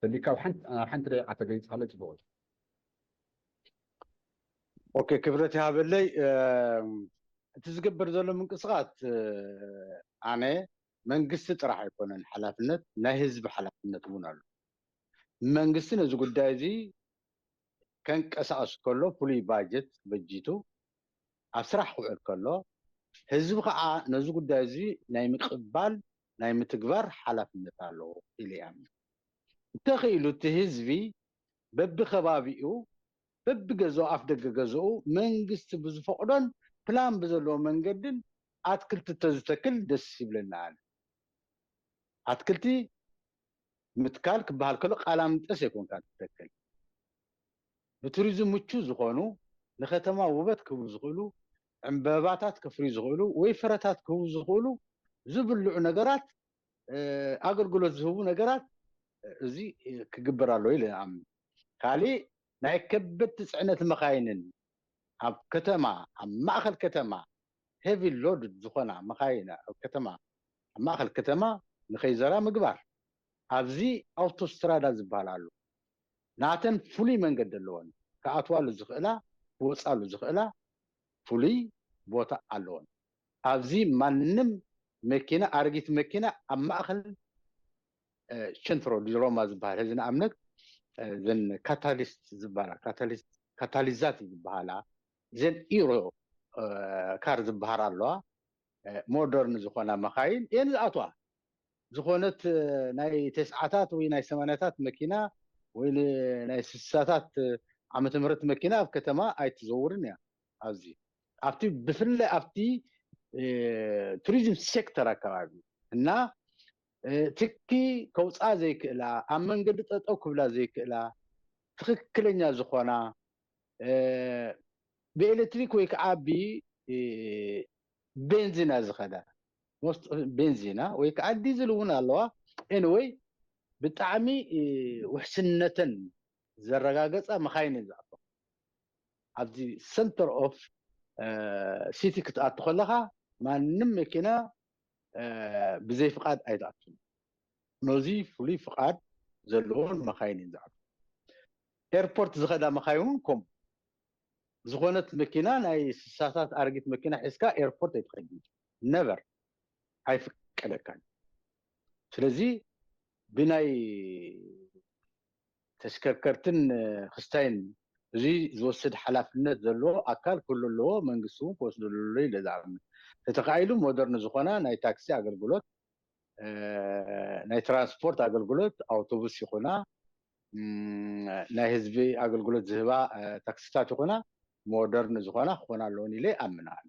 ደሊካ ሓንቲ ደቂቓ ተገይፅካ ፅቡቅ እዩ ኦኬ ክብረት ይሃበለይ እቲ ዝግበር ዘሎ ምንቅስቓስ ኣነ መንግስቲ ጥራሕ ኣይኮነን ሓላፍነት ናይ ህዝቢ ሓላፍነት እውን ኣሎ መንግስቲ ነዚ ጉዳይ እዚ ከንቀሳቀስ ከሎ ፍሉይ ባጀት በጂቱ ኣብ ስራሕ ክውዕል ከሎ ህዝቢ ከዓ ነዚ ጉዳይ እዚ ናይ ምቅባል ናይ ምትግባር ሓላፍነት ኣለዎ ኢለ ይኣምን እንተኽኢሉ እቲ ህዝቢ በቢኸባቢኡ በቢገዝኡ ኣፍ ደገ ገዝኡ መንግስቲ ብዝፈቅዶን ፕላን ብዘለዎ መንገድን ኣትክልቲ ተዝተክል ደስ ይብለና ኣነ ኣትክልቲ ምትካል ክበሃል ከሎ ቃላምንጠስ ኣይኮንካ ትተክል ብቱሪዝም ምቹ ዝኾኑ ንከተማ ውበት ክህቡ ዝኽእሉ ዕምበባታት ከፍርዩ ዝኽእሉ ወይ ፍረታት ክህቡ ዝኽእሉ ዝብልዑ ነገራት ኣገልግሎት ዝህቡ ነገራት እዚ ክግበር ኣለዎ ኢለ ይኣምን ካሊእ ናይ ከበድቲ ፅዕነት መካይንን ኣብ ከተማ ኣብ ማእኸል ከተማ ሄቪ ሎድ ዝኾና መካይን ኣብ ከተማ ኣብ ማእኸል ከተማ ንኸይዘራ ምግባር ኣብዚ ኣውቶስትራዳ ዝበሃል ኣሎ ናተን ፍሉይ መንገዲ ኣለዎን ክኣትዋሉ ዝኽእላ ክወፃሉ ዝኽእላ ፍሉይ ቦታ ኣለዎን ኣብዚ ማንም መኪና ኣረጊት መኪና ኣብ ማእኸል ሸንትሮ ዲሮማ ዝበሃል ህዚ ንኣብነት ዘን ካታሊስት ዝበሃላ ካታሊዛት ዝበሃላ ዘን ኢሮ ካር ዝበሃል ኣለዋ ሞደርን ዝኾና መካይን እየን ዝኣትዋ ዝኾነት ናይ ተስዓታት ወይ ናይ ሰማንያታት መኪና ወይ ናይ ስሳታት ዓመተ ምህረት መኪና ኣብ ከተማ ኣይትዘውርን እያ ኣብዚ ኣብቲ ብፍላይ ኣብቲ ቱሪዝም ሴክተር ኣከባቢ እና ትኪ ከውፃ ዘይክእላ ኣብ መንገዲ ጠጠው ክብላ ዘይክእላ ትክክለኛ ዝኾና ብኤሌክትሪክ ወይ ከዓ ቤንዚና ዝኸዳ ቤንዚና ወይ ከዓ ዲዝል እውን ኣለዋ ኤኒዌይ ብጣዕሚ ውሕስነተን ዘረጋገፀ መካይን ዝኣቶ ኣብዚ ሰንተር ኦፍ ሲቲ ክትኣቱ ከለካ ማንም መኪና ብዘይ ፍቃድ ኣይትኣቱን ነዚ ፍሉይ ፍቃድ ዘለዎን መካይን ዝኣቱ ኤርፖርት ዝኸዳ መካይን ከምኡ ዝኾነት መኪና ናይ ስሳታት ኣረጊት መኪና ሒዝካ ኤርፖርት ኣይትኸድን ነቨር ኣይፍቀደካን ስለዚ ብናይ ተሽከርከርትን ክስታይን እዚ ዝወስድ ሓላፍነት ዘለዎ ኣካል ኩሉ ኣለዎ መንግስቲ እውን ክወስዶ ኣለዎ ኢለ ዝኣምን ተተኻኢሉ ሞደርን ዝኾና ናይ ታክሲ ኣገልግሎት ናይ ትራንስፖርት ኣገልግሎት ኣውቶቡስ ይኹና ናይ ህዝቢ ኣገልግሎት ዝህባ ታክሲታት ይኹና ሞደርን ዝኾና ክኾና ኣለዎን ኢለ ይኣምን ኣነ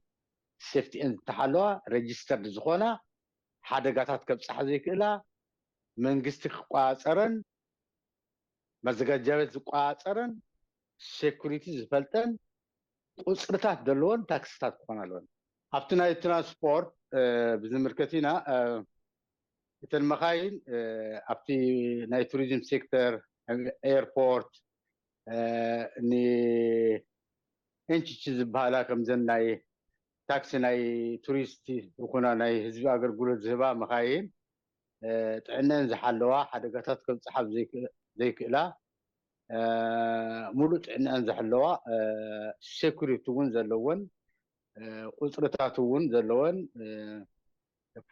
ሴፍቲአን ዝተሓለዋ ሬጅስተርድ ዝኾና ሓደጋታት ከብፅሓ ዘይክእላ መንግስቲ ክቋፀረን መዘጋጃ ቤት ዝቋፀረን ሴኩሪቲ ዝፈልጠን ቁፅርታት ዘለዎን ታክሲታት ክኾና ኣለዎን ኣብቲ ናይ ትራንስፖርት ብዝምልከት ኢና እተን መካይን ኣብቲ ናይ ቱሪዝም ሴክተር ኤርፖርት ንኤንቺቺ ዝበሃላ ከምዘን ናይ ታክሲ ናይ ቱሪስት ይኹና ናይ ህዝቢ ኣገልግሎት ዝህባ መካይን ጥዕነአን ዝሓለዋ ሓደጋታት ከብፅሓ ዘይክእላ ሙሉእ ጥዕነአን ዝሓለዋ ሴኩሪቲ እውን ዘለወን ቁፅርታት እውን ዘለወን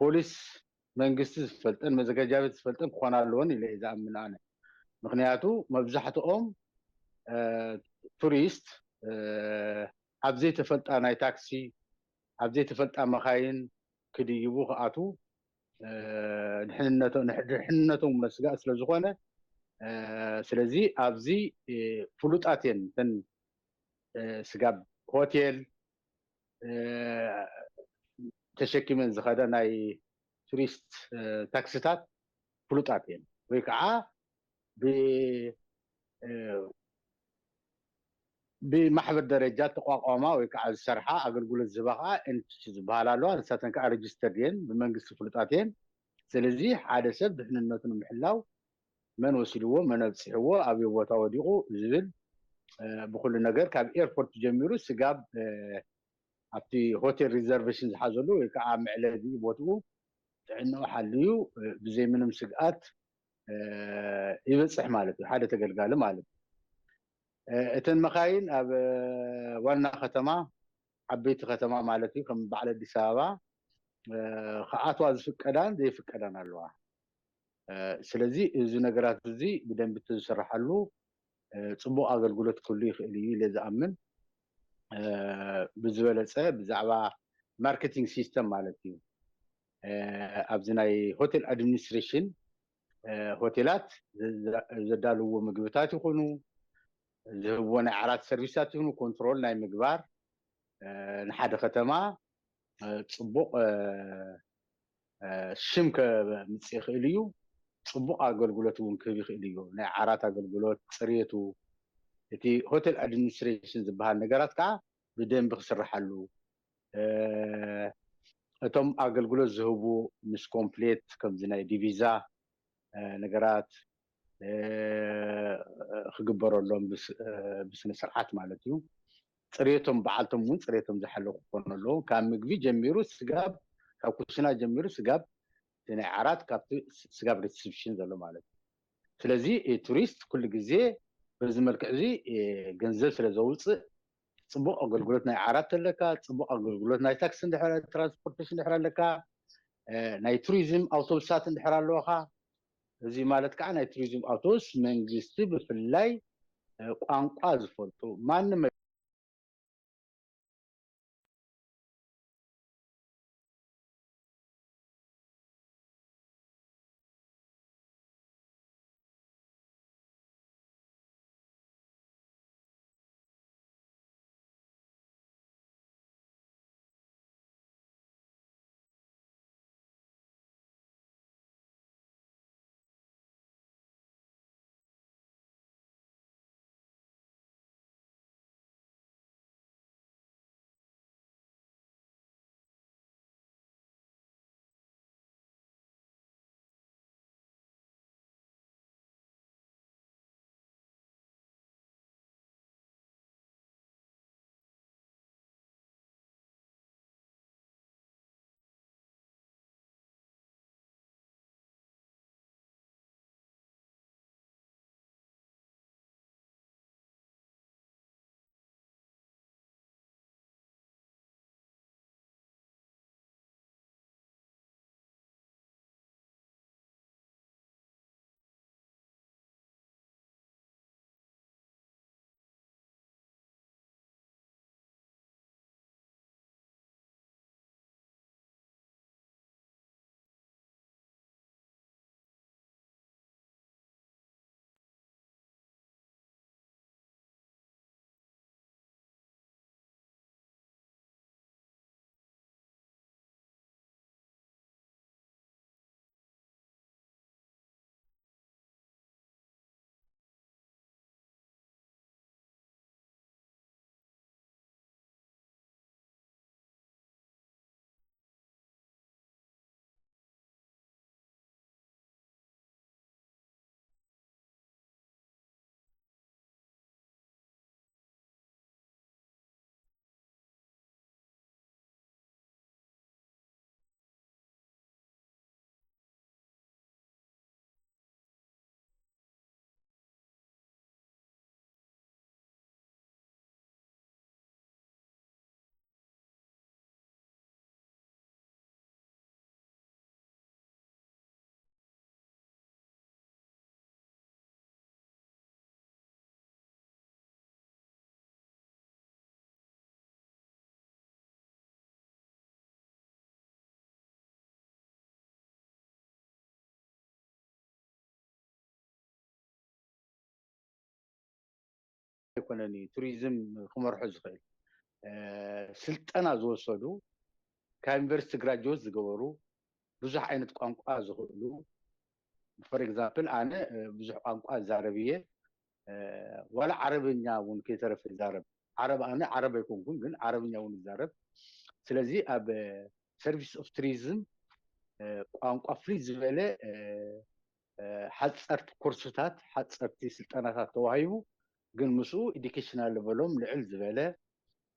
ፖሊስ መንግስቲ ዝፈልጠን መዘጋጃ ቤት ዝፈልጠን ክኾና ኣለዎን ኢለ ዝኣምን ኣነ ምክንያቱ መብዛሕትኦም ቱሪስት ኣብ ዘይተፈልጣ ናይ ታክሲ ኣብ ዘይተፈልጣ መካይን ክድይቡ ክኣቱ ድሕንነቶም መስጋእ ስለ ዝኾነ ስለዚ ኣብዚ ፍሉጣት እየን እተን ስጋብ ሆቴል ተሸኪመን ዝኸዳ ናይ ቱሪስት ታክሲታት ፍሉጣት እየን ወይ ከዓ بمحبر درجات تقاقما ويكع السرحة أقول الزباقة أنت زبالة له أنساتن كع ريجسترين بمنقص فلوتاتين سلزي حادث سب إحنا نتن محلاو من وسلوه من بسحوه أبي وتوديقه زبل بكل نجار كاب إيربورت جميرو سجاب أبتي هوتيل ريزرفيشن حازلو يكع معلدي بوتو إنه حليو بزي من مسقات يبصح مالته حدا تقلقاله مالته اتن مخاين اب وانا ختمه عبيت ختمه مالتي كم بعد أديس أبابا خاطوا ዝፍቀዳን ዘይፍቀዳን ኣለዋ ስለዚ እዚ ነገራት እዚ ብደንብ ተዝስራሓሉ ጽቡቕ ኣገልግሎት ክህሉ ይኽእል እዩ ኢለ ዝኣምን ብዝበለፀ ብዛዕባ ማርኬቲንግ ሲስተም ማለት እዩ ኣብዚ ናይ ሆቴል ኣድሚኒስትሬሽን ሆቴላት ዘዳልዎ ምግብታት ይኹኑ ዝህብዎ ናይ ዓራት ሰርቪሳት ይኹኑ ኮንትሮል ናይ ምግባር ንሓደ ከተማ ጽቡቕ ሽም ከምጽእ ይኽእል እዩ ጽቡቕ ኣገልግሎት እውን ክህብ ይኽእል እዩ ናይ ዓራት ኣገልግሎት ፅሬቱ እቲ ሆቴል ኣድሚኒስትሬሽን ዝበሃል ነገራት ከዓ ብደንብ ክስራሓሉ እቶም ኣገልግሎት ዝህቡ ምስ ኮምፕሌት ከምዚ ናይ ዲቪዛ ነገራት ክግበረሎም ብስነ ስርዓት ማለት እዩ ፅሬቶም በዓልቶም እውን ፅሬቶም ዝሓለዉ ክኾኑ ኣለዉ ካብ ምግቢ ጀሚሩ ስጋብ ካብ ኩሽና ጀሚሩ ስጋብ ናይ ዓራት ካብቲ ስጋብ ሪሴፕሽን ዘሎ ማለት እዩ ስለዚ ቱሪስት ኩሉ ግዜ በዚ መልክዕ እዚ ገንዘብ ስለ ዘውፅእ ጽቡቕ ኣገልግሎት ናይ ዓራት ኣለካ ጽቡቕ ኣገልግሎት ናይ ታክሲ እንድሕር ትራንስፖርቴሽን እንድሕር ኣለካ ናይ ቱሪዝም ኣውቶቡሳት እንድሕር ኣለዋኻ እዚ ማለት ከዓ ናይ ቱሪዝም ኣውቶቡስ መንግስቲ ብፍላይ ቋንቋ ዝፈልጡ ማንም يكونني توريزم كمرحو زخيل سلطنا زوسدو كيونيفرسيتي جراجويت زغبرو بزح عينت قانقا زخلو فور اكزامبل انا بزح قانقا زعربيه ولا عربኛ ውን كيترف يزارب عرب انا عرب يكون ግን عربኛ ውን يزارب ስለዚህ ኣብ ሰርቪስ ኦፍ ቱሪዝም ቋንቋ ፍሪ ዝበለ ሓፀርቲ ኮርስታት ሓፀርቲ ስልጠናታት ተዋሂቡ ግን ምስኡ ኤዱኬሽናል ሌቨሎም ልዕል ዝበለ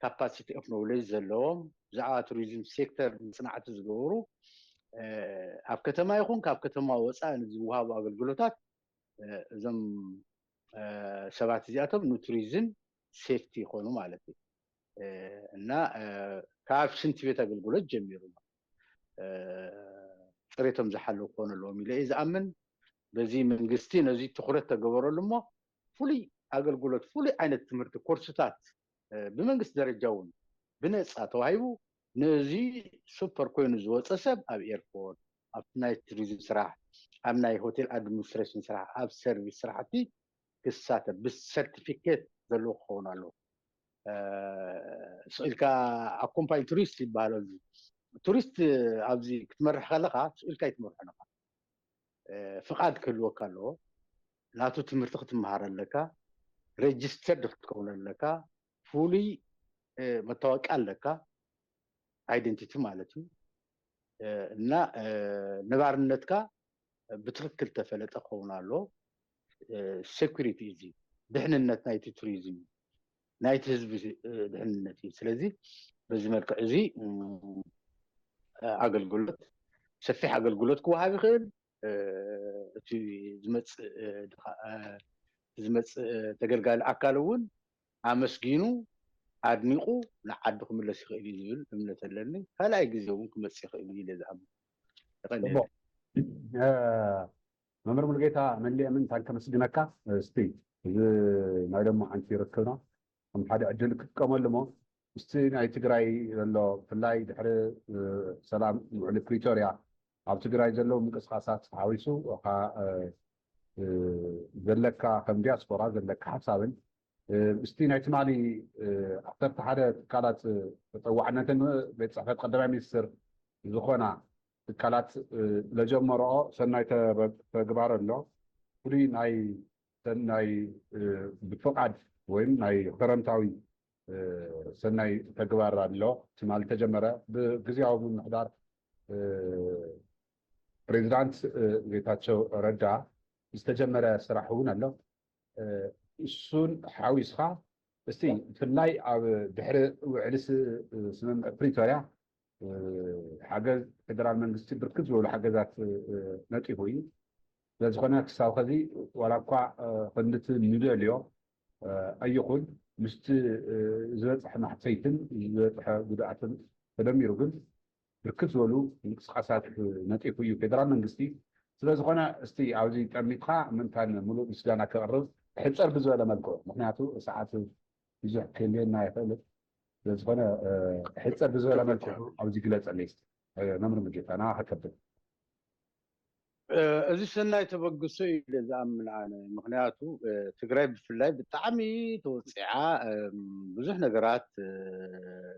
ካፓሲቲ ኦፍ ኖሌጅ ዘለዎም ብዛዕባ ቱሪዝም ሴክተር ጽናዕቲ ዝገብሩ ኣብ ከተማ ይኹን ካብ ከተማ ወፃኢ ዝወሃቡ ኣገልግሎታት እዞም ሰባት እዚኣቶም ኑትሪዝም ሴፍቲ ይኾኑ ማለት እዩ እና ካብ ሽንቲ ቤት ኣገልግሎት ጀሚሩ ጥሬቶም ዝሓለው ኮነ ኣለዎም ኢለ ዝኣምን በዚ መንግስቲ ነዚ ትኩረት ተገበረሉ እሞ ፍሉይ ኣገልግሎት ፍሉይ ዓይነት ትምህርቲ ኮርስታት ብመንግስቲ ደረጃ እውን ብነፃ ተዋሂቡ ነዚ ሱፐር ኮይኑ ዝወፀ ሰብ ኣብ ኤርፖርት ኣብ ናይ ቱሪዝም ስራሕ ኣብ ናይ ሆቴል ኣድሚኒስትሬሽን ስራሕ ኣብ ሰርቪስ ስራሕቲ ክሳተፍ ብሰርቲፊኬት ዘለዎ ክኸውን ኣለዎ ስኢልካ ኣኮምፓኝ ቱሪስት ይበሃል እዚ ቱሪስት ኣብዚ ክትመርሕ ከለካ ስኢልካ ይትመርሕ ነካ ፍቃድ ክህልወካ ኣለዎ ናቱ ትምህርቲ ክትመሃር ኣለካ ሬጅስተርድ ክትከውን ኣለካ ፍሉይ መታወቂያ ኣለካ አይደንቲቲ ማለት እዩ እና ነባርነትካ ብትክክል ተፈለጠ ክኸውን ኣለዎ ሴኩሪቲ እዚ ድሕንነት ናይቲ ቱሪዝም ናይቲ ህዝቢ ድሕንነት እዩ ስለዚ በዚ መልክዕ እዚ ኣገልግሎት ሰፊሕ ኣገልግሎት ክወሃብ ይኽእል እቲ ዝመፅእ ተገልጋሊ ኣካል እውን ኣመስጊኑ ኣድኒቁ ንዓዱ ክምለስ ይኽእል እዩ ዝብል እምነት ኣለኒ ካልኣይ ግዜ እውን ክመፅእ ይኽእል እዩ ኢለ ዝኣምን መምህር ሙሉጌታ መሊአምን ከመስግነካ እስቲ እዚ ናይ ደሞ ሓንቲ ይርከብና ከም ሓደ ዕድል ክትጥቀመሉ እሞ እስቲ ናይ ትግራይ ዘሎ ብፍላይ ድሕሪ ሰላም ውዕሊ ፕሪቶርያ ኣብ ትግራይ ዘለው ምንቅስቃሳት ሓዊሱ ዘለካ ከም ዲያስፖራ ዘለካ ሓሳብን እስቲ ናይ ትማሊ ዓሰርተ ሓደ ትካላት ተጠዋዕነትን ቤት ፅሕፈት ቀዳማይ ሚኒስትር ዝኾና ትካላት ለጀመርኦ ሰናይ ተግባር ኣሎ ፍሉይ ናይ ብፍቃድ ወይም ናይ ክረምታዊ ሰናይ ተግባር ኣሎ ትማሊ ተጀመረ ብግዚያዊ ምምሕዳር ፕሬዚዳንት ጌታቸው ረዳ ዝተጀመረ ስራሕ እውን ኣሎ እሱን ሓዊስካ እስቲ ብፍላይ ኣብ ድሕሪ ውዕሊ ስምምዕ ፕሪቶርያ ሓገዝ ፌደራል መንግስቲ ብርክት ዝበሉ ሓገዛት ነጢፉ እዩ ስለዝኾነ ክሳብ ከዚ ዋላ እኳ ክንድቲ ንደልዮ ኣይኹን ምስቲ ዝበፅሐ ማሕሰይትን ዝበፅሐ ጉድኣትን ተደሚሩ ግን ብርክት ዝበሉ ምንቅስቃሳት ነጢፉ እዩ ፌደራል መንግስቲ ስለዝኾነ እስቲ ኣብዚ ጠሚትካ ምንታን ሙሉእ ምስጋና ከቕርብ ሕፀር ብዝበለ መልክዑ ምክንያቱ ሰዓት ብዙሕ ክህልየና ይኽእል ስለዝኾነ ሕፀር ብዝበለ መልክዑ ኣብዚ ግለፀለይ እስቲ መምህር ሙሉጌታ ንዓኻ ከብል እዚ ሰናይ ተበግሶ እዩ ኢለ ዝኣምን ኣነ ምክንያቱ ትግራይ ብፍላይ ብጣዕሚ ተወፂዓ ብዙሕ ነገራት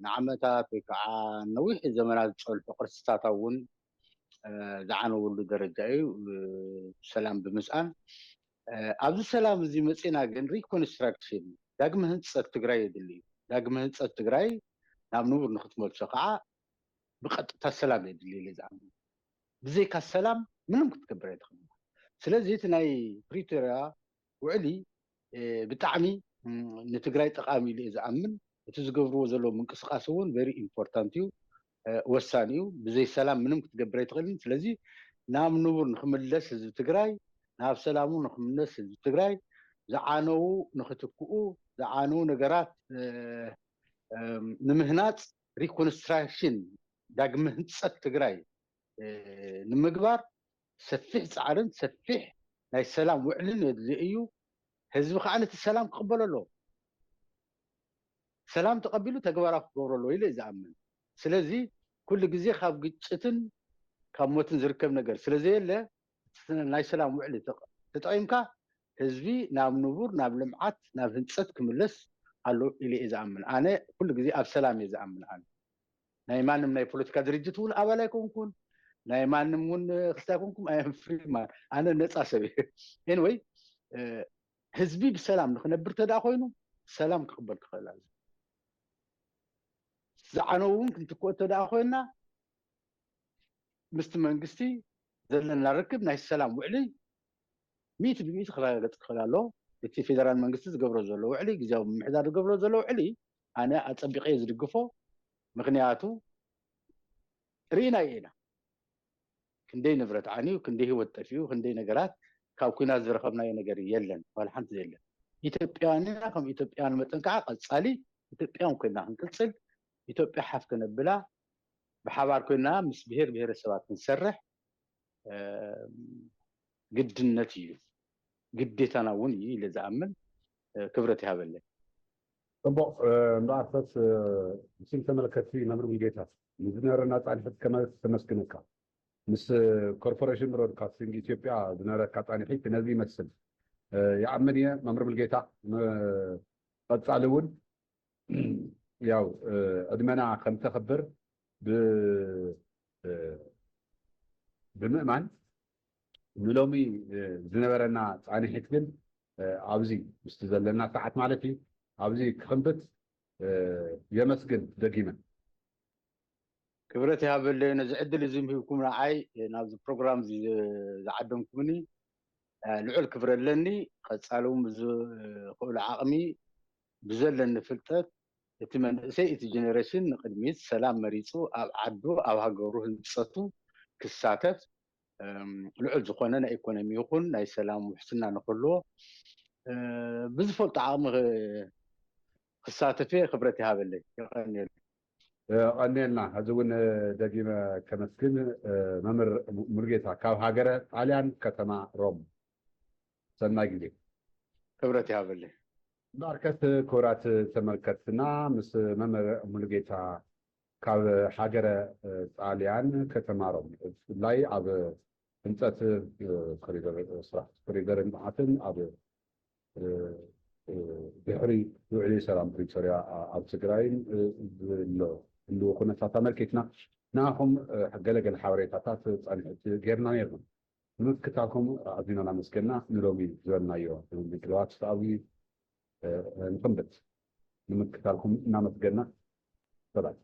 ንዓመታት ወይ ከዓ ነዊሕ ዘመናት ዝፀልሑ ቅርስታት እውን ዝዓነውሉ ደረጃ እዩ ሰላም ብምስኣን ኣብዚ ሰላም እዚ መፂና ግን ሪኮንስትራክሽን ዳግመ ህንፀት ትግራይ የድሊ እዩ ዳግመ ህንፀት ትግራይ ናብ ንቡር ንክትመልሶ ከዓ ብቐጥታ ሰላም የድሊ ኢለ ዝኣምን ብዘይካ ሰላም ምንም ክትገብር ኣይትኽእል ስለዚ እቲ ናይ ፕሪቶርያ ውዕሊ ብጣዕሚ ንትግራይ ጠቃሚ ኢለ ዝኣምን እቲ ዝገብርዎ ዘለዎ ምንቅስቃስ እውን ቨሪ ኢምፖርታንት እዩ ወሳኒ እዩ ብዘይ ሰላም ምንም ክትገብር ኣይትኽእልን ስለዚ ናብ ንቡር ንክምለስ ህዝቢ ትግራይ ናብ ሰላሙ ንክምለስ ህዝቢ ትግራይ ዝዓነው ንክትክኡ ዝዓነው ነገራት ንምህናፅ ሪኮንስትራክሽን ዳግመ ህንፀት ትግራይ ንምግባር ሰፊሕ ፃዕርን ሰፊሕ ናይ ሰላም ውዕልን የድሊ እዩ ህዝቢ ከዓ ነቲ ሰላም ክቅበሎ ኣለዎ ሰላም ተቀቢሉ ተግባራዊ ክገብሮ ኣለዎ ኢለ ዝኣምን ስለዚ ኩሉ ግዜ ካብ ግጭትን ካብ ሞትን ዝርከብ ነገር ስለዘየለ ናይ ሰላም ውዕሊ ተጠቂምካ ህዝቢ ናብ ንቡር ናብ ልምዓት ናብ ህንፀት ክምለስ ኣሎ ኢለ ዝኣምን ኣነ ኩሉ ግዜ ኣብ ሰላም እየ ዝኣምን ኣነ ናይ ማንም ናይ ፖለቲካ ድርጅት እውን ኣባል ኣይኮንኩን ናይ ማንም እውን ክስታይ ኮንኩም ኣይ ፍሪ ማን ኣነ ነፃ ሰብ እየ ኤንወይ حزبي بسلام نخنبر تدا خوينو سلام كقبل كخلال زعنوون كنت كوت تدا خوينا مست منغستي زلنا نركب ناي السلام وعلي 100% خلالو እቲ ፌደራል መንግስቲ ዝገብሮ ዘሎ ውዕሊ ግዜያዊ ምምሕዳር ዝገብሮ ዘሎ ውዕሊ ኣነ ኣፀቢቀ ዝድግፎ ምክንያቱ ርኢና ኢና ክንደይ ንብረት ዓንዩ ክንደይ ህይወት ጠፍዩ ክንደይ ነገራት ካብ ኩናት ዝረኸብናዮ ነገር የለን ዋላ ሓንቲ የለን ኢትዮጵያውያንና ከም ኢትዮጵያውያን መጠን ከዓ ቀፃሊ ኢትዮጵያውን ኮይና ክንቅፅል ኢትዮጵያ ሓፍ ከነብላ ብሓባር ኮይና ምስ ብሄር ብሄረሰባት ክንሰርሕ ግድነት እዩ ግዴታና እውን እዩ ኢለ ዝኣምን ክብረት ይሃበለይ ፅቡቅ እምበኣርተት ምስል ተመልከቲ መምህር ሙልጌታ ንዝነበረና ፃንሒት ከመይ ተመስግነካ ምስ ኮርፖሬሽን ብሮድካስቲንግ ኢትዮጵያ ዝነበረካ ፃንሒት ነዚ ይመስል ይኣምን እየ መምህር ሙልጌታ ቀፃሊ እውን ያው ዕድመና ከም ተኽብር ብምእማን ንሎሚ ዝነበረና ፃንሒት ግን ኣብዚ ምስቲ ዘለና ሰዓት ማለት እዩ ኣብዚ ክኽንብት የመስግን ደጊመ ክብረት ይሃበለይ ነዚ ዕድል እዚ ምህብኩም ንዓይ ናብዚ ፕሮግራም ዝዓደምኩምኒ ልዑል ክብረ ኣለኒ ቀፃሊ እውን ብዝኽእሉ ዓቕሚ ብዘለኒ ፍልጠት እቲ መንእሰይ እቲ ጀነሬሽን ንቅድሚት ሰላም መሪፁ ኣብ ዓዱ ኣብ ሃገሩ ህንፀቱ ክሳተፍ ልዑል ዝኾነ ናይ ኢኮኖሚ ይኹን ናይ ሰላም ውሕስና ንክህልዎ ብዝፈልጦ ዓቕሚ ክሳተፍ ክብረት ይሃበለይ ይቀኒየሉ ቀኒየልና ሕዚ እውን ደጊመ ከመስግን መምህር ሙልጌታ ካብ ሃገረ ጣልያን ከተማ ሮም ሰናይ ግዜ ክብረት ይሃበለይ ባርከት ክቡራት ተመልከትና ምስ መምህር ሙልጌታ ካብ ሃገረ ጣልያን ከተማ ሮም ብፍላይ ኣብ ህንፀት ኮሪደር ስራሕ ኮሪደር ልምዓትን ኣብ ድሕሪ ውዕሊ ሰላም ፕሪቶርያ ኣብ ትግራይን ህልው ኩነታት ኣመልኪትና ንኣኹም ገለገለ ሓበሬታታት ፃንሒት ጌርና ነርና ንምክትታልኩም ኣዝና እናመስገና ንሎሚ ዝበልናዮ ምድለዋት ኣብዩ ንክንብት ንምክትታልኩም እናመስገና ሰላም